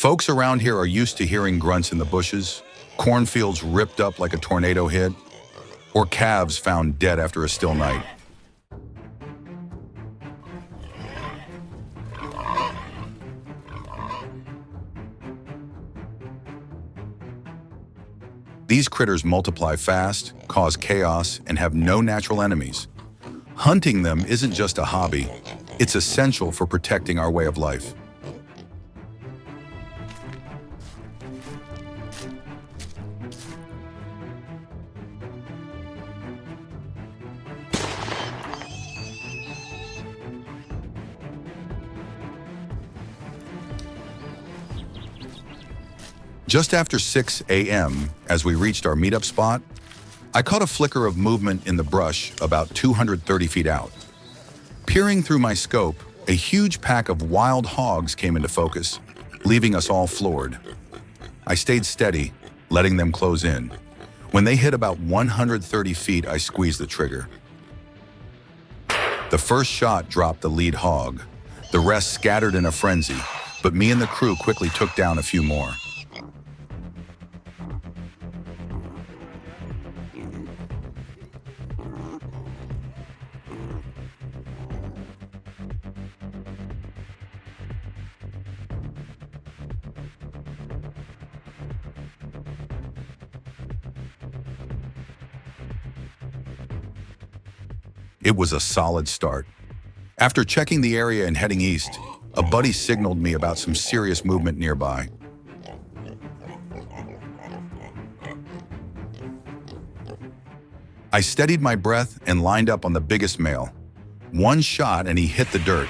Folks around here are used to hearing grunts in the bushes, cornfields ripped up like a tornado hit, or calves found dead after a still night. These critters multiply fast, cause chaos, and have no natural enemies. Hunting them isn't just a hobby, it's essential for protecting our way of life. Just after 6 a.m., as we reached our meetup spot, I caught a flicker of movement in the brush about 230 feet out. Peering through my scope, a huge pack of wild hogs came into focus, leaving us all floored. I stayed steady, letting them close in. When they hit about 130 feet, I squeezed the trigger. The first shot dropped the lead hog. The rest scattered in a frenzy, but me and the crew quickly took down a few more. It was a solid start. After checking the area and heading east, a buddy signaled me about some serious movement nearby. I steadied my breath and lined up on the biggest male. One shot and he hit the dirt.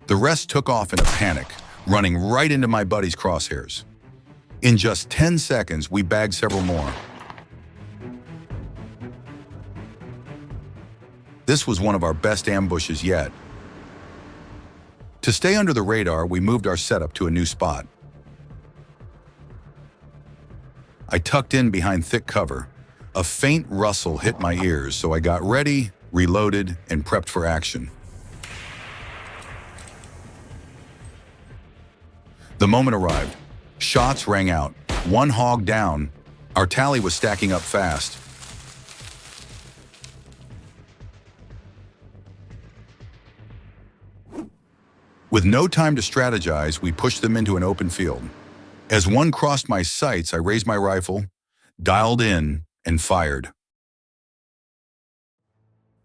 The rest took off in a panic, running right into my buddy's crosshairs. In just 10 seconds, we bagged several more. This was one of our best ambushes yet. To stay under the radar, we moved our setup to a new spot. I tucked in behind thick cover. A faint rustle hit my ears, so I got ready, reloaded, and prepped for action. The moment arrived. Shots rang out. One hog down. Our tally was stacking up fast. With no time to strategize, we pushed them into an open field. As one crossed my sights, I raised my rifle, dialed in, and fired.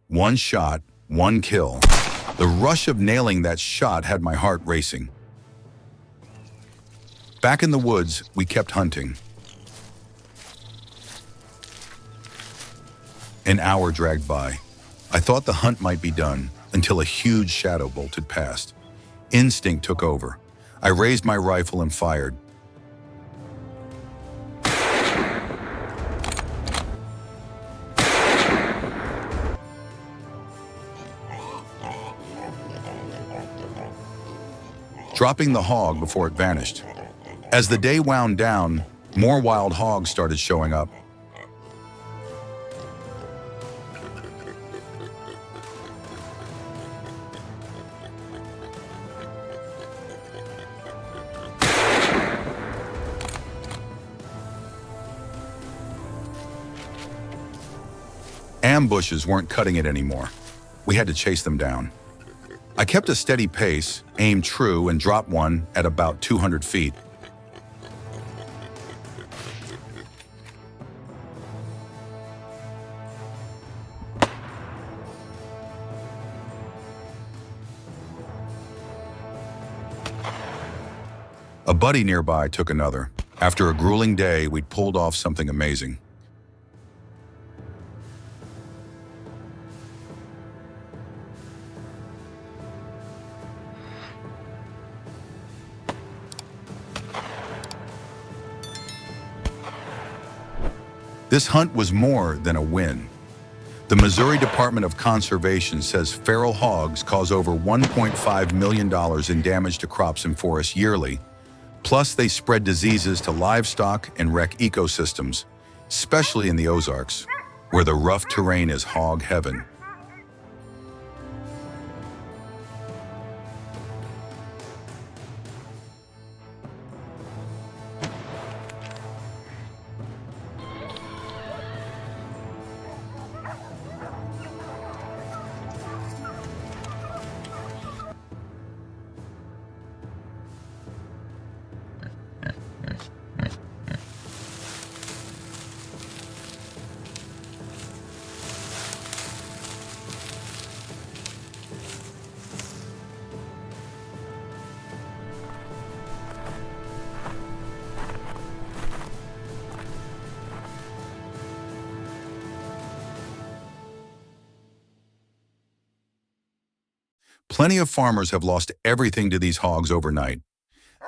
One shot, one kill. The rush of nailing that shot had my heart racing. Back in the woods, we kept hunting. An hour dragged by. I thought the hunt might be done until a huge shadow bolted past. Instinct took over. I raised my rifle and fired. Dropping the hog before it vanished. As the day wound down, more wild hogs started showing up. Ambushes weren't cutting it anymore. We had to chase them down. I kept a steady pace, aimed true, and dropped one at about 200 feet. A buddy nearby took another. After a grueling day, we'd pulled off something amazing. This hunt was more than a win. The Missouri Department of Conservation says feral hogs cause over $1.5 million in damage to crops and forests yearly. Plus, they spread diseases to livestock and wreck ecosystems, especially in the Ozarks, where the rough terrain is hog heaven. Plenty of farmers have lost everything to these hogs overnight.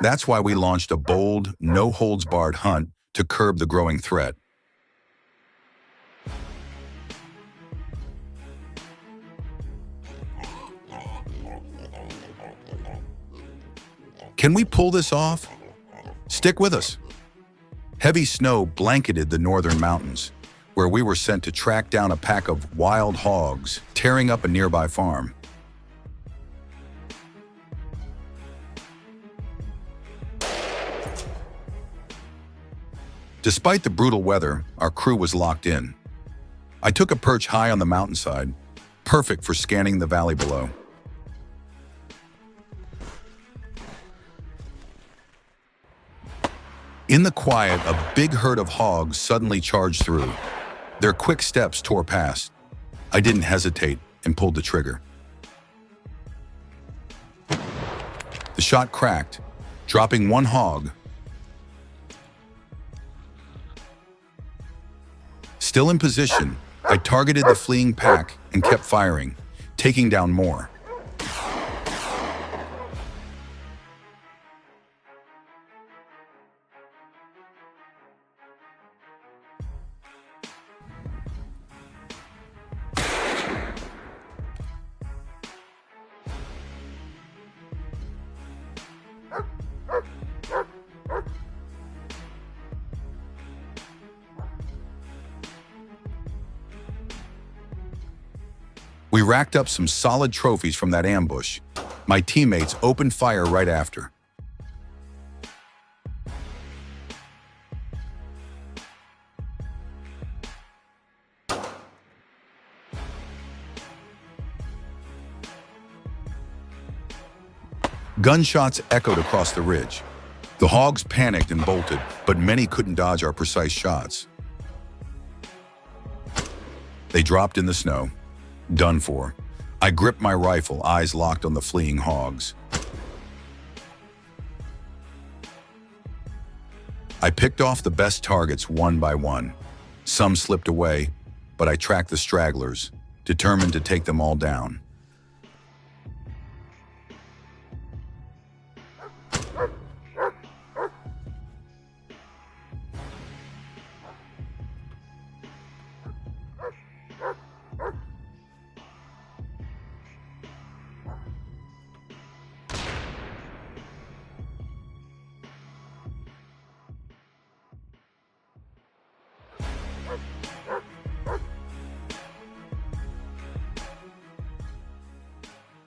That's why we launched a bold, no-holds-barred hunt to curb the growing threat. Can we pull this off? Stick with us. Heavy snow blanketed the northern mountains, where we were sent to track down a pack of wild hogs tearing up a nearby farm. Despite the brutal weather, our crew was locked in. I took a perch high on the mountainside, perfect for scanning the valley below. In the quiet, a big herd of hogs suddenly charged through. Their quick steps tore past. I didn't hesitate and pulled the trigger. The shot cracked, dropping one hog. Still in position, I targeted the fleeing pack and kept firing, taking down more. We racked up some solid trophies from that ambush. My teammates opened fire right after. Gunshots echoed across the ridge. The hogs panicked and bolted, but many couldn't dodge our precise shots. They dropped in the snow. Done for. I gripped my rifle, eyes locked on the fleeing hogs. I picked off the best targets one by one. Some slipped away, but I tracked the stragglers, determined to take them all down.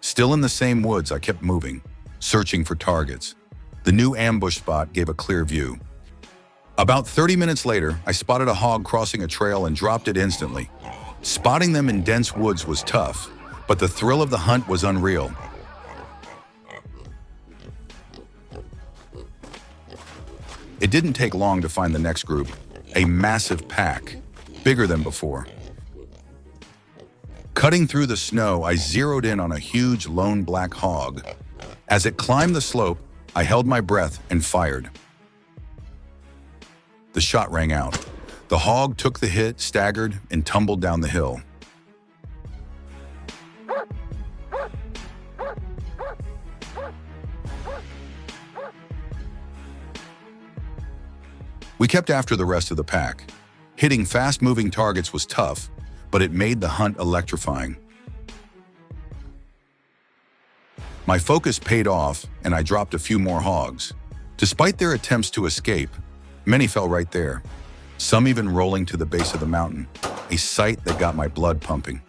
Still in the same woods, I kept moving, searching for targets. The new ambush spot gave a clear view. About 30 minutes later, I spotted a hog crossing a trail and dropped it instantly. Spotting them in dense woods was tough, but the thrill of the hunt was unreal. It didn't take long to find the next group, a massive pack, bigger than before. Cutting through the snow, I zeroed in on a huge lone black hog. As it climbed the slope, I held my breath and fired. The shot rang out. The hog took the hit, staggered, and tumbled down the hill. We kept after the rest of the pack. Hitting fast-moving targets was tough, but it made the hunt electrifying. My focus paid off, and I dropped a few more hogs. Despite their attempts to escape, many fell right there, some even rolling to the base of the mountain, a sight that got my blood pumping.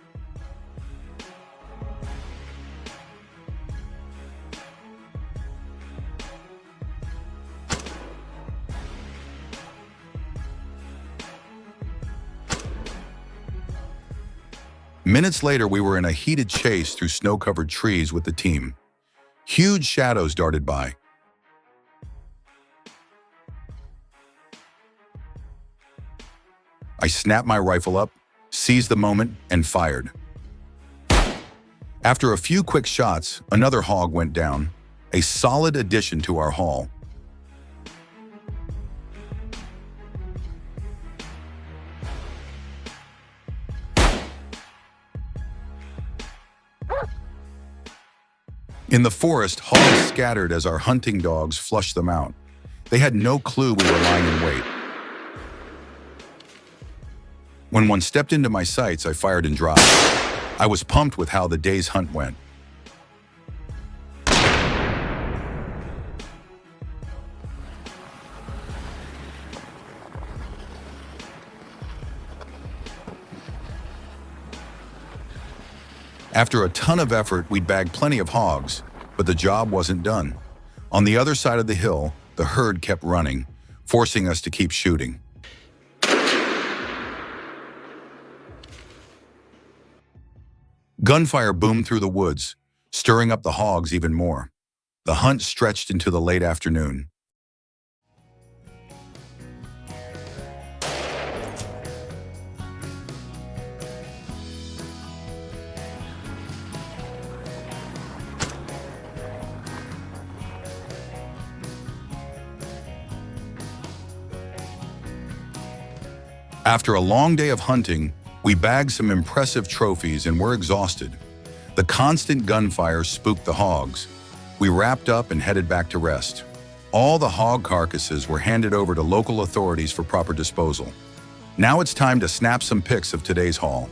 Minutes later, we were in a heated chase through snow-covered trees with the team. Huge shadows darted by. I snapped my rifle up, seized the moment, and fired. After a few quick shots, another hog went down, a solid addition to our haul. In the forest, hogs scattered as our hunting dogs flushed them out. They had no clue we were lying in wait. When one stepped into my sights, I fired and dropped. I was pumped with how the day's hunt went. After a ton of effort, we'd bagged plenty of hogs, but the job wasn't done. On the other side of the hill, the herd kept running, forcing us to keep shooting. Gunfire boomed through the woods, stirring up the hogs even more. The hunt stretched into the late afternoon. After a long day of hunting, we bagged some impressive trophies and were exhausted. The constant gunfire spooked the hogs. We wrapped up and headed back to rest. All the hog carcasses were handed over to local authorities for proper disposal. Now it's time to snap some pics of today's haul.